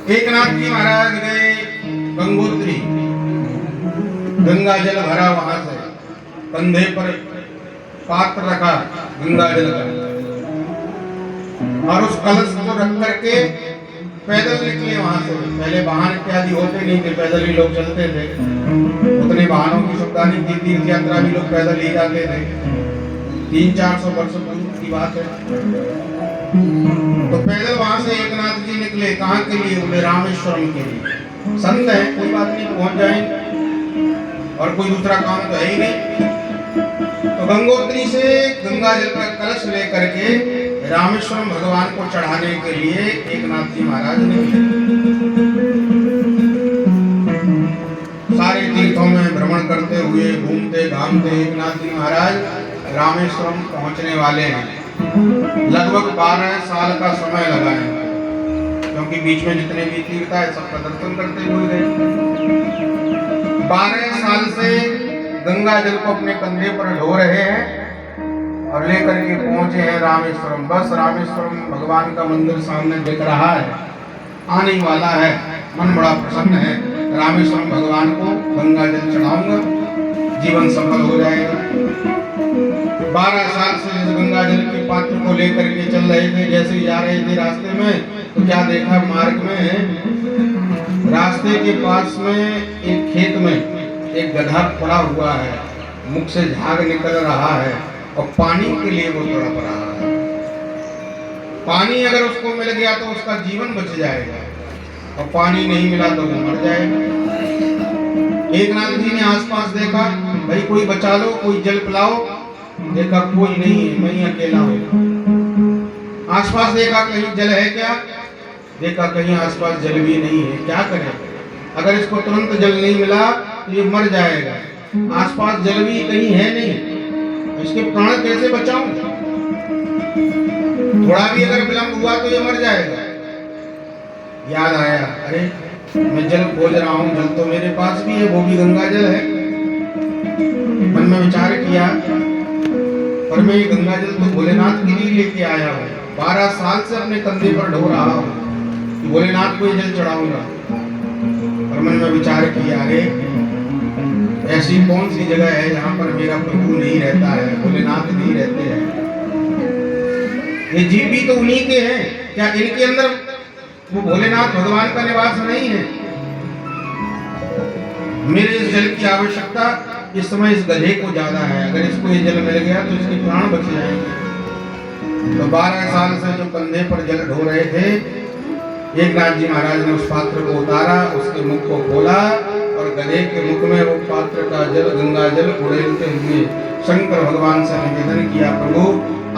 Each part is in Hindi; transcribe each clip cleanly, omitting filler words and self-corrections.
एक नाथ जी महाराज गए गंगोत्री, गंगा जल भरा वहां से, कंधे पर पात्र रखा गंगा जल का, और उस कलश को रख करके पैदल निकले वहां से। पहले वाहन इत्यादि होते नहीं थे, पैदल ही लोग चलते थे, उतने वाहनों की सुविधा नहीं थी। तीर्थ यात्रा भी लोग पैदल ही जाते थे, 300-400 वर्ष पूर्व की बात है। तो पैदल वहां से एक नाथ जी निकले, कहाँ के लिए? बोले रामेश्वरम के लिए। संत है, कोई बात नहीं, पहुंच जाएंगे, और कोई दूसरा काम तो है ही नहीं। तो गंगोत्री से गंगा जल का कलश लेकर के रामेश्वरम भगवान को चढ़ाने के लिए एक नाथ जी महाराज निकले। सारे तीर्थों में भ्रमण करते हुए, घूमते घामते एक नाथ जी महाराज रामेश्वरम पहुंचने वाले हैं। लगभग 12 साल का समय लगा है, क्योंकि बीच में जितने भी तीर्थ है सबका दर्शन करते हुए गए। 12 साल से गंगा जल को अपने कंधे पर ढो रहे हैं और लेकर के पहुंचे हैं रामेश्वरम। बस रामेश्वरम भगवान का मंदिर सामने दिख रहा है, आने वाला है, मन बड़ा प्रसन्न है। रामेश्वरम भगवान को गंगा जल चढ़ाऊंगा, जीवन सफल हो जाएगा। 12 साल से इस गंगा जल के पात्र को लेकर के चल रहे थे। जैसे ही जा रहे थे रास्ते में, तो क्या देखा? मार्ग में रास्ते के पास में एक खेत में एक गधा पड़ा हुआ है, मुख से झाग निकल रहा है और पानी के लिए वो तड़प रहा है। पानी अगर उसको मिल गया तो उसका जीवन बच जाएगा, और पानी नहीं मिला तो वो मर जाएगा। एक नाथ जी ने आसपास देखा, भाई कोई बचा लो, कोई जल पिलाओ। देखा कोई नहीं है, मैं ही अकेला हूँ। आसपास देखा कहीं जल है क्या? देखा कहीं आसपास जल भी नहीं है। क्या करें? अगर इसको तुरंत जल नहीं मिला तो ये मर जाएगा। आसपास जल भी कहीं है नहीं, इसके प्राण कैसे बचाऊं? थोड़ा भी अगर विलंब हुआ तो ये मर जाएगा। याद आया, अरे मैं जल खोज रहा हूँ, जल तो मेरे पास भी है, वो भी गंगा जल है। मन में विचार किया, पर मैं ये गंगा जल तो भोलेनाथ के लिए लेके आया हूँ। 12 साल से अपने कंधे पर ढो रहा हूँ कि भोलेनाथ को ये जल चढ़ाऊंगा। और मन में विचार किया, अरे ऐसी कौन सी जगह है जहाँ पर मेरा प्रभु नहीं रहता है, भोलेनाथ नहीं रहते हैं? ये जीव भी तो उन्हीं के हैं, क्या इनके अंदर वो भोलेनाथ भगवान का निवास नहीं है? मेरे इस जल की आवश्यकता इस समय इस गधे को ज्यादा है। अगर इसको ये जल मिल गया तो इसके प्राण बच जाएंगे। तो 12 साल से जो कंधे पर जल ढो रहे थे, एक नाथ जी महाराज ने उस पात्र को उतारा, उसके मुख को खोला और गधे के मुख में वो पात्र का जल, गंगा जल उड़ेलते हुए शंकर भगवान से निवेदन किया, प्रभु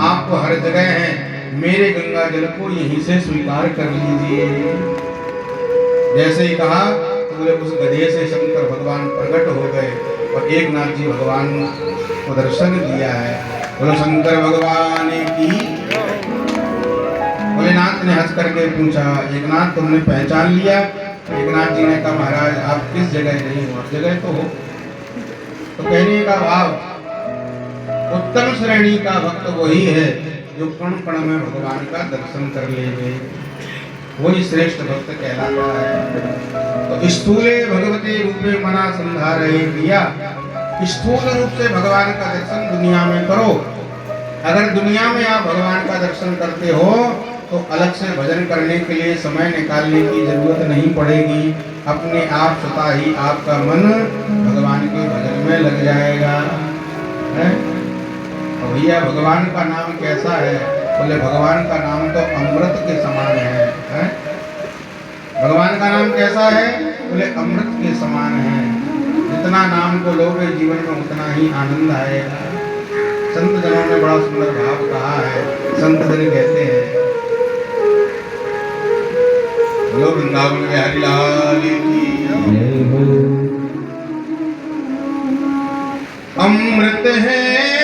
आप तो हर जगह हैं, मेरे गंगा जल को यहीं से स्वीकार कर लीजिए। जैसे ही कहा तो उस गधे से शंकर भगवान प्रकट हो गए और एक नाथ जी भगवान को दर्शन दिया है। बोलो शंकर भगवान की। भोलेनाथ ने हंस करके पूछा, एक नाथ तुमने पहचान लिया? एक नाथ जी ने कहा, महाराज आप किस जगह नहीं हो? जगह तो हो। तो कहने का भाव, उत्तम श्रेणी का भक्त वही है जो कण कण में भगवान का दर्शन कर ले, वही श्रेष्ठ भक्त कहलाता है। तो स्थूले भगवते रूपे मना संधारे किया, स्थूल रूप से भगवान का दर्शन दुनिया में करो। अगर दुनिया में आप भगवान का दर्शन करते हो तो अलग से भजन करने के लिए समय निकालने की जरूरत नहीं पड़ेगी। अपने आप स्वतः ही आपका मन भगवान के भजन में लग जाएगा। है? भैया भगवान का नाम कैसा है? बोले भगवान का नाम तो अमृत के समान है। भगवान का नाम कैसा है? बोले अमृत के समान है। जितना नाम को लोगे जीवन में उतना ही आनंद आएगा। संत जनों ने बड़ा सुंदर भाव कहा है। संत जन कहते हैं, बोलो वृंदावन बिहारी लाल की। अमृत है